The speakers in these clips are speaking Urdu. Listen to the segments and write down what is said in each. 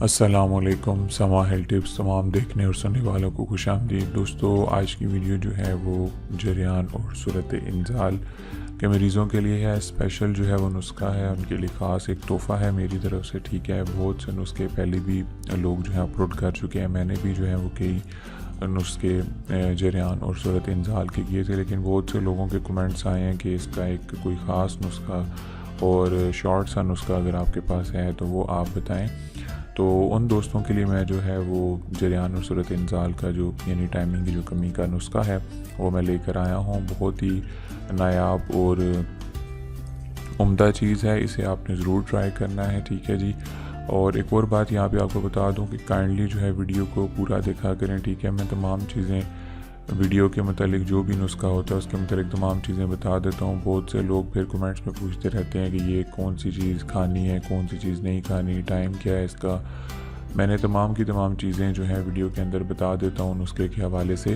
السلام علیکم. سما ہیلتھ ٹپس تمام دیکھنے اور سننے والوں کو خوش آمدید. دوستو آج کی ویڈیو جو ہے وہ جریان اور صورت انزال کے مریضوں کے لیے ہے. اسپیشل جو ہے وہ نسخہ ہے, ان کے لیے خاص ایک تحفہ ہے میری طرف سے. ٹھیک ہے, بہت سے نسخے پہلے بھی لوگ جو ہے اپلوڈ کر چکے ہیں. میں نے بھی جو ہے وہ کئی نسخے جریان اور صورت انزال کے کیے تھے, لیکن بہت سے لوگوں کے کمنٹس آئے ہیں کہ اس کا ایک کوئی خاص نسخہ اور شارٹ سا نسخہ اگر آپ کے پاس ہے تو وہ آپ بتائیں. تو ان دوستوں کے لیے میں جو ہے وہ جریان اور صورت انزال کا جو یعنی ٹائمنگ کی جو کمی کا نسخہ ہے وہ میں لے کر آیا ہوں. بہت ہی نایاب اور عمدہ چیز ہے, اسے آپ نے ضرور ٹرائی کرنا ہے. ٹھیک ہے جی. اور ایک اور بات یہاں پہ آپ کو بتا دوں کہ کائنڈلی جو ہے ویڈیو کو پورا دیکھا کریں. ٹھیک ہے, میں تمام چیزیں ویڈیو کے متعلق جو بھی نسخہ ہوتا ہے اس کے متعلق تمام چیزیں بتا دیتا ہوں. بہت سے لوگ پھر کمنٹس میں پوچھتے رہتے ہیں کہ یہ کون سی چیز کھانی ہے, کون سی چیز نہیں کھانی, ٹائم کیا ہے اس کا. میں نے تمام کی تمام چیزیں جو ہے ویڈیو کے اندر بتا دیتا ہوں نسخے کے حوالے سے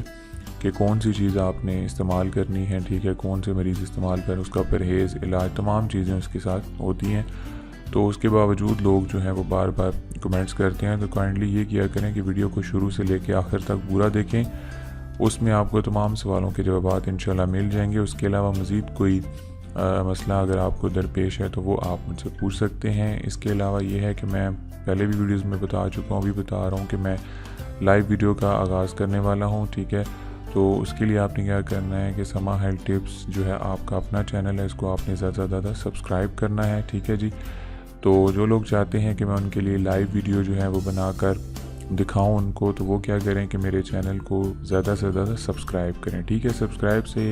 کہ کون سی چیز آپ نے استعمال کرنی ہے. ٹھیک ہے, کون سے مریض استعمال کریں, اس کا پرہیز, علاج, تمام چیزیں اس کے ساتھ ہوتی ہیں. تو اس کے باوجود لوگ جو ہیں وہ بار بار کمنٹس کرتے ہیں. تو کائنڈلی یہ کیا کریں کہ ویڈیو کو شروع سے لے کے آخر تک پورا دیکھیں, اس میں آپ کو تمام سوالوں کے جوابات انشاءاللہ مل جائیں گے. اس کے علاوہ مزید کوئی مسئلہ اگر آپ کو درپیش ہے تو وہ آپ مجھ سے پوچھ سکتے ہیں. اس کے علاوہ یہ ہے کہ میں پہلے بھی ویڈیوز میں بتا چکا ہوں, ابھی بتا رہا ہوں کہ میں لائیو ویڈیو کا آغاز کرنے والا ہوں. ٹھیک ہے, تو اس کے لیے آپ نے کیا کرنا ہے کہ سما ہیلتھ ٹپس جو ہے آپ کا اپنا چینل ہے, اس کو آپ نے زیادہ سے زیادہ سبسکرائب کرنا ہے. ٹھیک ہے جی. تو جو لوگ چاہتے ہیں کہ میں ان کے لیے لائیو ویڈیو جو ہے وہ بنا کر دکھاؤں ان کو, تو وہ کیا کریں کہ میرے چینل کو زیادہ سے زیادہ سبسکرائب کریں. ٹھیک ہے, سبسکرائب سے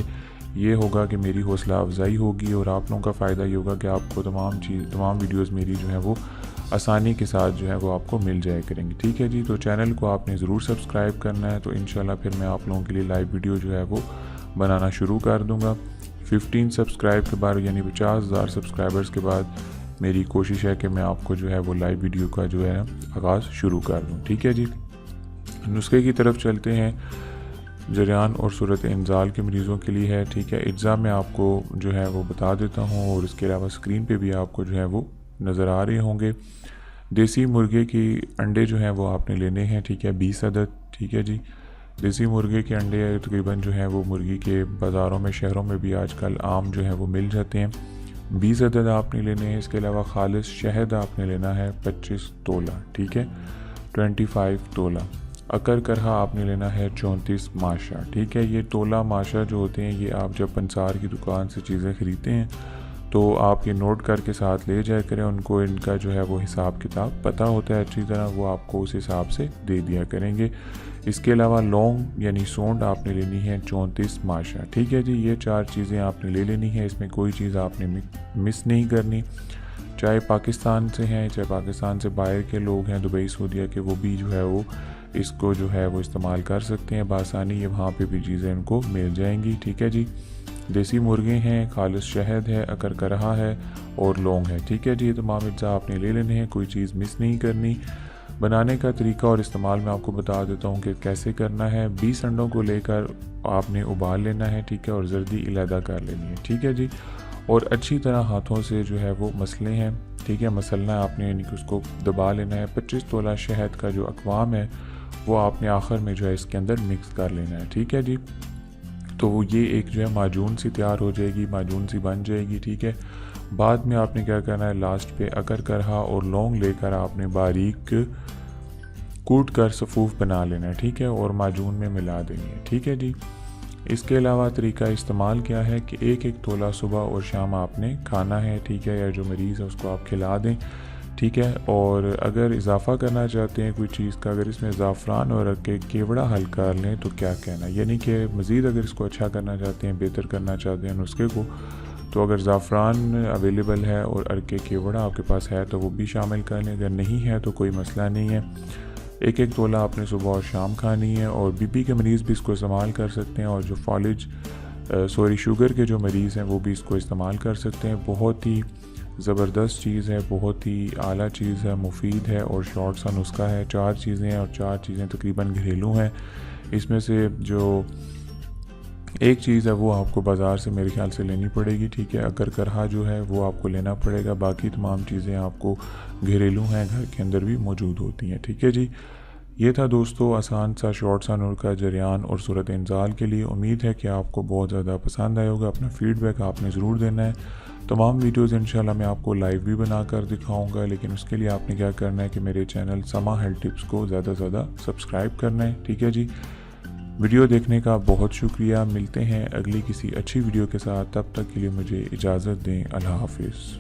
یہ ہوگا کہ میری حوصلہ افزائی ہوگی اور آپ لوگوں کا فائدہ یہ ہوگا کہ آپ کو تمام ویڈیوز میری جو ہے وہ آسانی کے ساتھ جو ہے وہ آپ کو مل جائے کریں گی. ٹھیک ہے جی. تو چینل کو آپ نے ضرور سبسکرائب کرنا ہے. تو انشاءاللہ پھر میں آپ لوگوں کے لیے لائیو ویڈیو جو ہے وہ بنانا شروع کر دوں گا. 15 سبسکرائب کے بعد یعنی 50,000 سبسکرائبرز کے بعد میری کوشش ہے کہ میں آپ کو جو ہے وہ لائیو ویڈیو کا جو ہے آغاز شروع کر دوں. ٹھیک ہے جی. نسخے کی طرف چلتے ہیں. جریان اور صورت انزال کے مریضوں کے لیے ہے. ٹھیک ہے, اجزاء میں آپ کو جو ہے وہ بتا دیتا ہوں اور اس کے علاوہ اسکرین پہ بھی آپ کو جو ہے وہ نظر آ رہے ہوں گے. دیسی مرغے کی انڈے جو ہیں وہ آپ نے لینے ہیں. ٹھیک ہے, 20 عدد. ٹھیک ہے جی. دیسی مرغے کے انڈے تقریباً جو ہیں وہ مرغی کے بازاروں میں, شہروں میں بھی آج کل عام جو ہیں وہ مل جاتے ہیں. 20 عدد آپ نے لینے ہیں. اس کے علاوہ خالص شہد آپ نے لینا ہے 25 تولہ. ٹھیک ہے, 25 تولہ. اکر کرہا آپ نے لینا ہے 34 ماشا. ٹھیک ہے, یہ تولہ ماشا جو ہوتے ہیں یہ آپ جب پنسار کی دکان سے چیزیں خریدتے ہیں تو آپ یہ نوٹ کر کے ساتھ لے جایا کریں. ان کو ان کا جو ہے وہ حساب کتاب پتہ ہوتا ہے اچھی طرح, وہ آپ کو اس حساب سے دے دیا کریں گے. اس کے علاوہ لونگ یعنی سونڈ آپ نے لینی ہے 34 ماشا. ٹھیک ہے جی. یہ 4 چیزیں آپ نے لے لینی ہے. اس میں کوئی چیز آپ نے مس نہیں کرنی, چاہے پاکستان سے ہیں چاہے پاکستان سے باہر کے لوگ ہیں, دبئی سعودیہ کے, وہ بھی جو ہے وہ اس کو جو ہے وہ استعمال کر سکتے ہیں بآسانی. یہ وہاں پہ بھی چیزیں ان کو مل جائیں گی. ٹھیک ہے جی. دیسی مرغے ہیں, خالص شہد ہے, اکر کرہا ہے اور لونگ ہے. ٹھیک ہے جی. یہ تمام اجزاء آپ نے لے لینے ہیں, کوئی چیز مس نہیں کرنی. بنانے کا طریقہ اور استعمال میں آپ کو بتا دیتا ہوں کہ کیسے کرنا ہے. 20 انڈوں کو لے کر آپ نے ابال لینا ہے. ٹھیک ہے, اور زردی علیحدہ کر لینی ہے. ٹھیک ہے جی. اور اچھی طرح ہاتھوں سے جو ہے وہ مسلے ہیں. ٹھیک ہے, مسلنا ہے آپ نے, یعنی کہ اس کو دبا لینا ہے. 25 تولہ شہد کا جو اقوام ہے وہ آپ نے آخر میں جو ہے اس کے اندر مکس کر لینا ہے. ٹھیک ہے جی. تو یہ ایک جو ہے معجون سی تیار ہو جائے گی, معجون سی بن جائے گی. ٹھیک ہے, بعد میں آپ نے کیا کرنا ہے, لاسٹ پہ اکر کرہا اور لونگ لے کر آپ نے باریک کوٹ کر صفوف بنا لینا ہے. ٹھیک ہے, اور معجون میں ملا دینی ہے. ٹھیک ہے جی. اس کے علاوہ طریقہ استعمال کیا ہے کہ ایک تولہ صبح اور شام آپ نے کھانا ہے. ٹھیک ہے, یا جو مریض ہے اس کو آپ کھلا دیں. ٹھیک ہے, اور اگر اضافہ کرنا چاہتے ہیں کوئی چیز کا, اگر اس میں زعفران اور کیوڑا حل کر لیں تو کیا کہنا, یعنی کہ مزید اگر اس کو اچھا کرنا چاہتے ہیں, بہتر کرنا چاہتے ہیں نسخے کو, تو اگر زعفران اویلیبل ہے اور ارکے کیوڑا آپ کے پاس ہے تو وہ بھی شامل کر لیں. اگر نہیں ہے تو کوئی مسئلہ نہیں ہے. ایک تولہ آپ نے صبح اور شام کھانی ہے. اور بی پی کے مریض بھی اس کو استعمال کر سکتے ہیں, اور جو شوگر کے جو مریض ہیں وہ بھی اس کو استعمال کر سکتے ہیں. بہت ہی زبردست چیز ہے, بہت ہی اعلیٰ چیز ہے, مفید ہے اور شارٹ سا نسخہ ہے. 4 چیزیں ہیں اور 4 چیزیں تقریباً گھریلو ہیں. اس میں سے جو ایک چیز ہے وہ آپ کو بازار سے میرے خیال سے لینی پڑے گی، ٹھیک ہے، اگر کرہا جو ہے وہ آپ کو لینا پڑے گا، باقی تمام چیزیں آپ کو گھریلو ہیں، گھر کے اندر بھی موجود ہوتی ہیں، ٹھیک ہے جی۔ یہ تھا دوستو آسان سا شارٹ سا نور کا جریان اور صورت انزال کے لیے۔ امید ہے کہ آپ کو بہت زیادہ پسند آئے ہوگا۔ اپنا فیڈ بیک آپ نے ضرور دینا ہے۔ تمام ویڈیوز انشاءاللہ میں آپ کو لائیو بھی بنا کر دکھاؤں گا، لیکن اس کے لیے آپ نے کیا کرنا ہے کہ میرے چینل سما ہیلتھ ٹپس کو زیادہ سے زیادہ سبسکرائب کرنا ہے، ٹھیک ہے جی۔ ویڈیو دیکھنے کا بہت شکریہ، ملتے ہیں اگلی کسی اچھی ویڈیو کے ساتھ، تب تک کے لیے مجھے اجازت دیں، اللہ حافظ۔